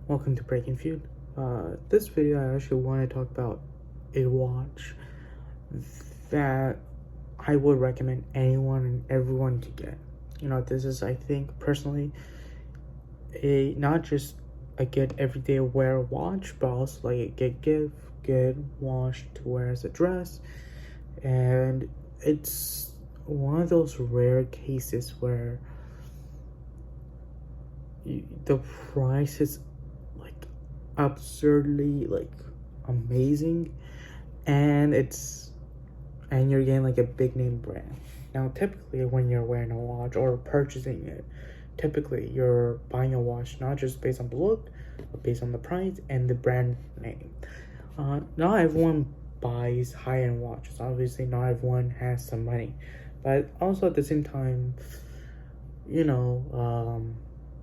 Welcome to Breaking Feud. This video I actually want to talk about a watch that I would recommend anyone and everyone to get. This is, I think, personally, a not just a get everyday wear watch, but also like a get gift, get watch to wear as a dress. And it's one of those rare cases where the price is like absurdly like amazing, and you're getting like a big name brand. Now typically when you're wearing a watch or purchasing it, typically you're buying a watch not just based on the look but based on the price and the brand name. Not everyone buys high-end watches. Obviously not everyone has some money, but also at the same time, you know,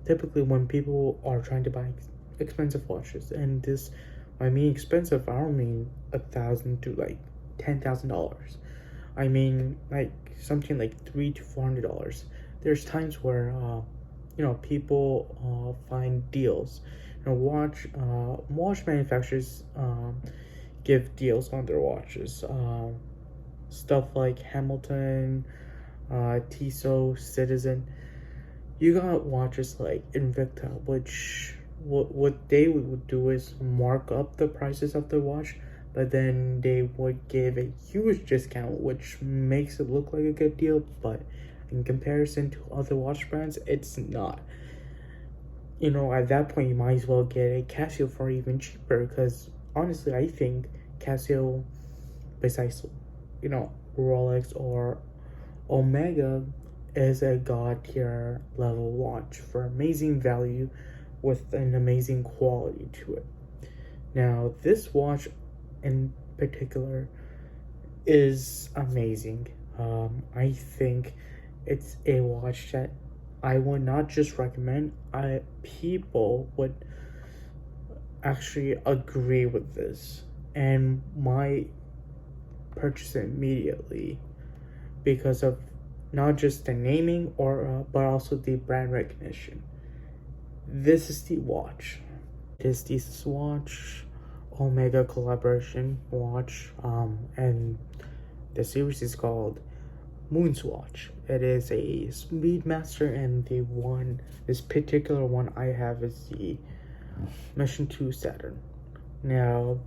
typically when people are trying to buy expensive watches, and this, I mean expensive, I don't mean $1,000 to like $10,000. I mean like something like $300 to $400. There's times where people find deals. Watch manufacturers give deals on their watches. Stuff like Hamilton, Tissot, Citizen. You got watches like Invicta, which what they would do is mark up the prices of the watch, but then they would give a huge discount, which makes it look like a good deal, but in comparison to other watch brands, it's not. At that point, you might as well get a Casio for even cheaper, because honestly, I think Casio, besides, Rolex or Omega, is a god tier level watch for amazing value with an amazing quality to it. Now, this watch in particular is amazing. I think it's a watch that I would not just recommend, people would actually agree with this and might purchase it immediately because of not just the naming or but also the brand recognition. This is the watch. It is the Swatch Omega collaboration watch, and the series is called Moonswatch. It is a Speedmaster, and this particular one I have is the Mission 2 Saturn. Now,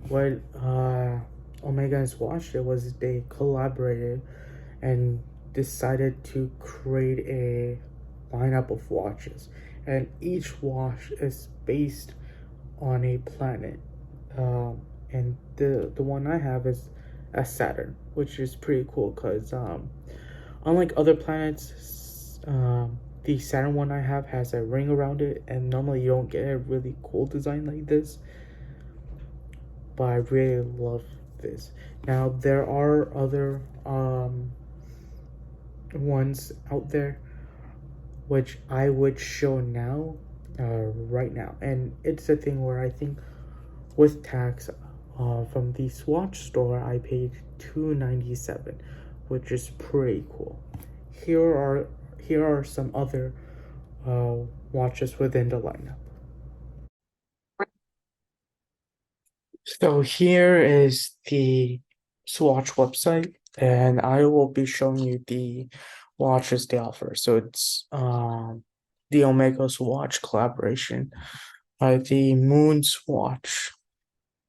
what Omega and Swatch did was they collaborated and decided to create a lineup of watches, and each watch is based on a planet. And the one I have is a Saturn, which is pretty cool because unlike other planets, the Saturn one I have has a ring around it, and normally you don't get a really cool design like this. But I really love this. Now there are other ones out there which I would show now, right now, and it's a thing where I think with tax, from the Swatch store, I paid $297, which is pretty cool. Here are some other watches within the lineup. So here is the Swatch website, and I will be showing you the watches they offer. So it's the Omega Swatch collaboration, the Moonswatch.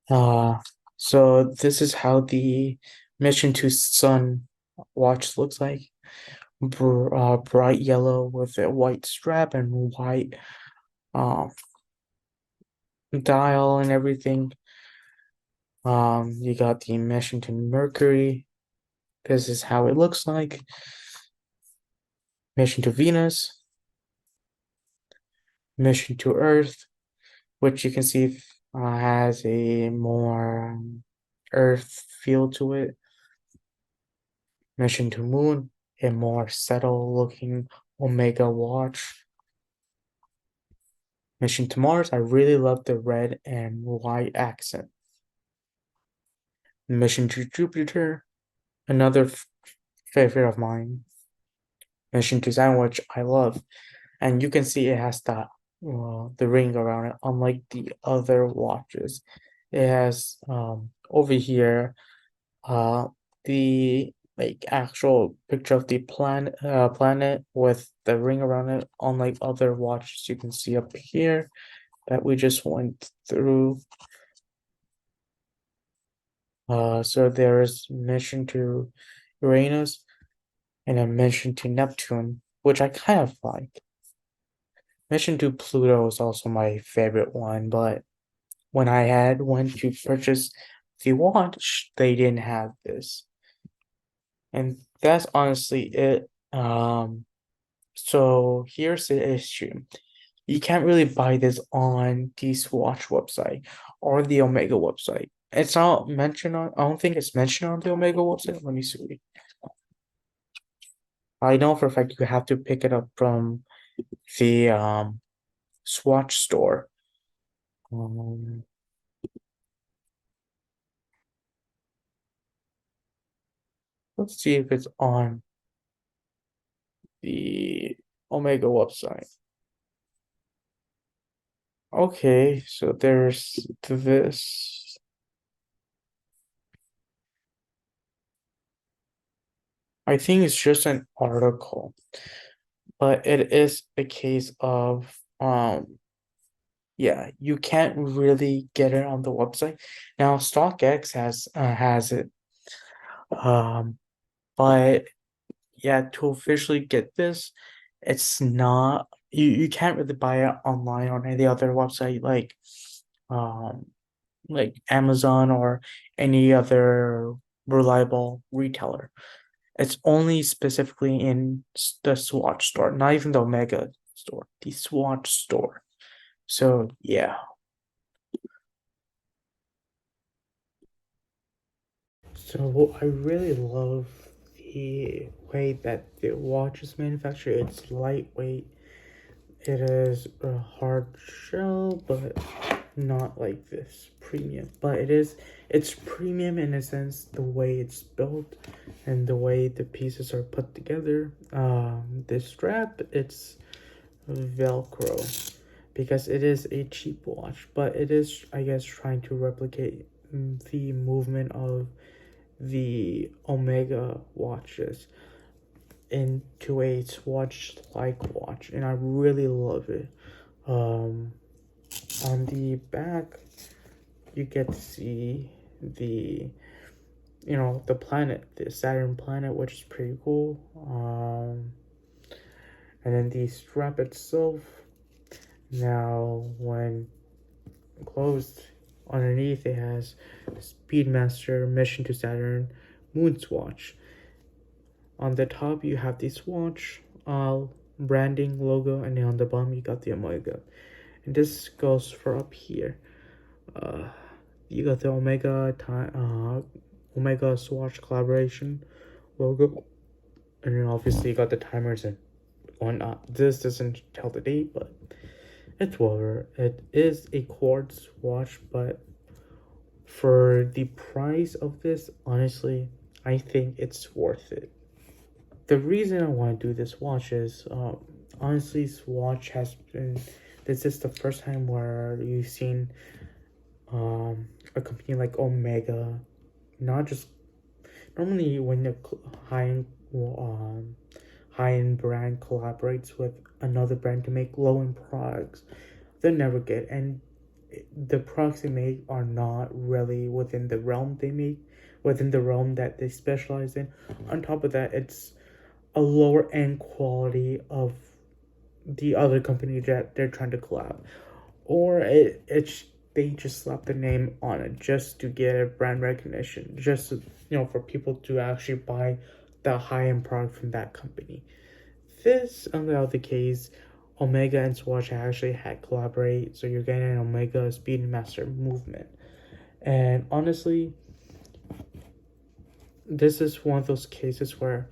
Uh, so this is how the Mission to Sun watch looks like. Bright yellow with a white strap and white um dial and everything. You got the Mission to Mercury. This is how it looks like. Mission to Venus, Mission to Earth, which you can see has a more Earth feel to it. Mission to Moon, a more subtle looking Omega watch. Mission to Mars, I really love the red and white accent. Mission to Jupiter, another favorite of mine. Mission to Saturn, which I love. And you can see it has the the ring around it, unlike the other watches. It has over here uh the like actual picture of the planet with the ring around it, unlike other watches you can see up here that we just went through. So there is mission to Uranus and a mission to Neptune, which I kind of like. Mission to Pluto is also my favorite one, but when I had went to purchase the watch, they didn't have this. And that's honestly it. So here's the issue. You can't really buy this on the Swatch website or the Omega website. It's not mentioned on, I don't think it's mentioned on the Omega website. Let me see. I know for a fact you have to pick it up from the Swatch store. Um, let's see if it's on the Omega website. Okay, so there's this. I think it's just an article, but it is a case of yeah, you can't really get it on the website. Now StockX has it. Um but yeah, to officially get this, it's not you can't really buy it online on any other website um like Amazon or any other reliable retailer. It's only specifically in the Swatch store, not even the Omega store, the Swatch store. So yeah. So I really love the way that the watch is manufactured. It's lightweight. It is a hard shell, but not like this premium. But it's premium in a sense the way it's built and the way the pieces are put together. The strap, it's Velcro because it is a cheap watch, but it is, I guess, trying to replicate the movement of the Omega watches into a Swatch like watch, and I really love it. Um, on the back, you get to see the the planet, the Saturn planet, which is pretty cool. And then the strap itself. Now, when closed, underneath it has Speedmaster, Mission to Saturn, Moonswatch. On the top, you have the Swatch branding logo, and then on the bottom, you got the Omega. And this goes for up here. Uh, you got the Omega Swatch collaboration logo, and then obviously you got the timers and whatnot. This doesn't tell the date, but it's whatever. It is a quartz watch, but for the price of this, honestly, I think it's worth it. The reason I want to do this watch is, honestly, Swatch has been. This is the first time where you've seen a company like Omega, not just normally when the high end brand collaborates with another brand to make low end products, they never get, and the products they make are not really within the realm they make, within the realm that they specialize in. On top of that, it's a lower end quality of the other company that they're trying to collab, or it's they just slap the name on it just to get brand recognition, just to, for people to actually buy the high end product from that company. This, on the other case, Omega and Swatch actually had collaborate, so you're getting an Omega Speedmaster movement. And honestly, this is one of those cases where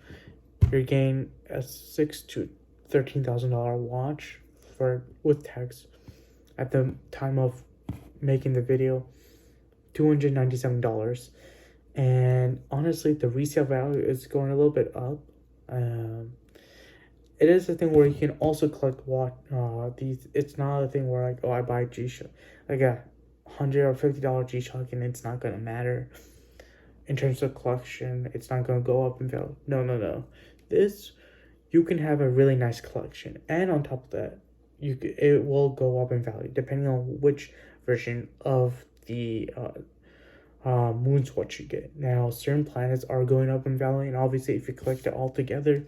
you're getting a $6,000 to $13,000 watch for with tax at the time of making the video, $297. And honestly, the resale value is going a little bit up. Um, it is a thing where you can also collect these. It's not a thing where like, oh, I buy G-Shock, like a $100 or $50 G-Shock, and it's not gonna matter in terms of collection. It's not gonna go up in value. No, no, no. This, you can have a really nice collection, and on top of that, it will go up in value depending on which version of the Moonswatch you get. Now, certain planets are going up in value, and obviously, if you collect it all together,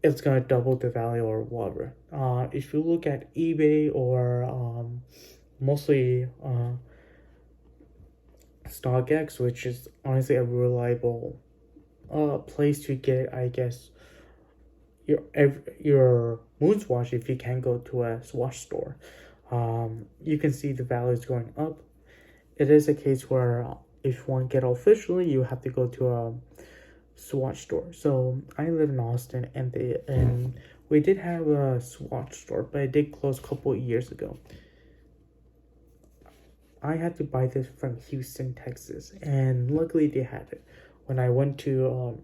it's gonna double the value or whatever. If you look at eBay or mostly StockX, which is honestly a reliable place to get, I guess, your Moonswatch if you can go to a Swatch store. You can see the values going up. It is a case where if you want to get officially, you have to go to a Swatch store. So I live in Austin, and we did have a Swatch store, but it did close a couple of years ago. I had to buy this from Houston, Texas, and luckily they had it. When I went to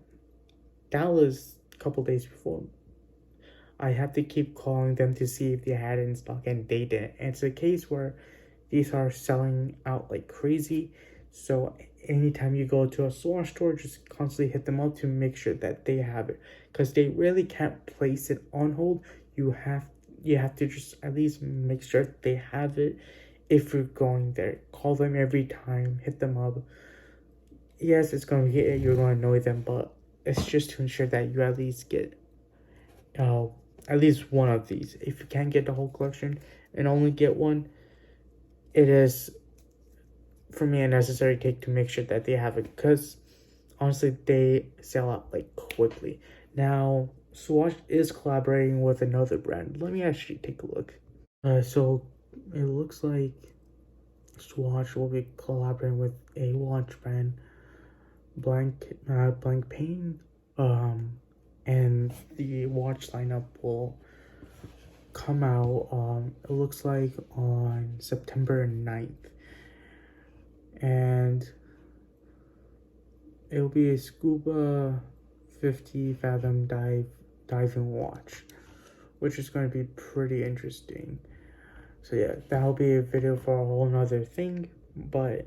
Dallas a couple days before, I had to keep calling them to see if they had it in stock, and they didn't. And it's a case where these are selling out like crazy. So anytime you go to a Swatch store, just constantly hit them up to make sure that they have it, because they really can't place it on hold. You have to just at least make sure they have it. If you're going there, call them every time, hit them up. Yes, it's gonna get you're gonna annoy them, but it's just to ensure that you at least get at least one of these. If you can't get the whole collection and only get one, it is for me a necessary take to make sure that they have it, because honestly they sell out like quickly. Now Swatch is collaborating with another brand. Let me actually take a look. So it looks like Swatch will be collaborating with a watch brand, Blank Pain, and the watch lineup will come out. It looks like on September 9th, and it'll be a scuba 50 fathom diving watch, which is going to be pretty interesting. So yeah, that'll be a video for a whole nother thing. But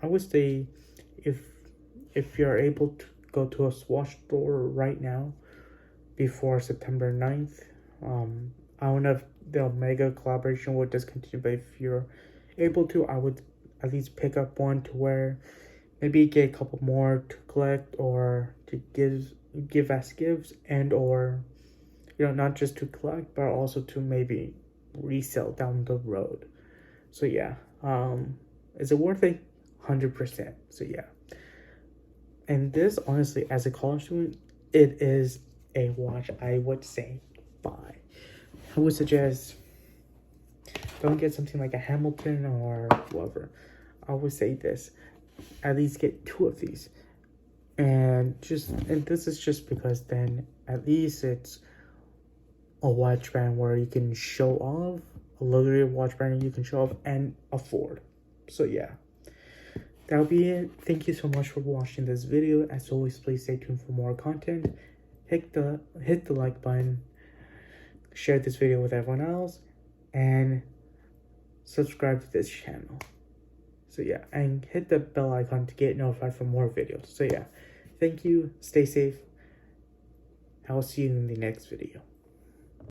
I would say if you're able to go to a Swatch store right now before September 9th, I don't know if the Omega collaboration would discontinue, but if you're able to, I would at least pick up one to where maybe get a couple more to collect or to give as gifts, and or not just to collect but also to maybe resell down the road. So yeah, is it worth it? 100%. So yeah, and this honestly, as a college student, it is a watch I would say buy. I would suggest don't get something like a Hamilton or whatever. I would say this, at least get 2 of these, and this is just because then at least it's a watch brand where you can show off, a luxury watch brand you can show off and afford. So yeah, that'll be it. Thank you so much for watching this video. As always, please stay tuned for more content. Hit the like button, share this video with everyone else, and subscribe to this channel. So yeah, and hit the bell icon to get notified for more videos. So yeah, thank you, stay safe. I'll see you in the next video.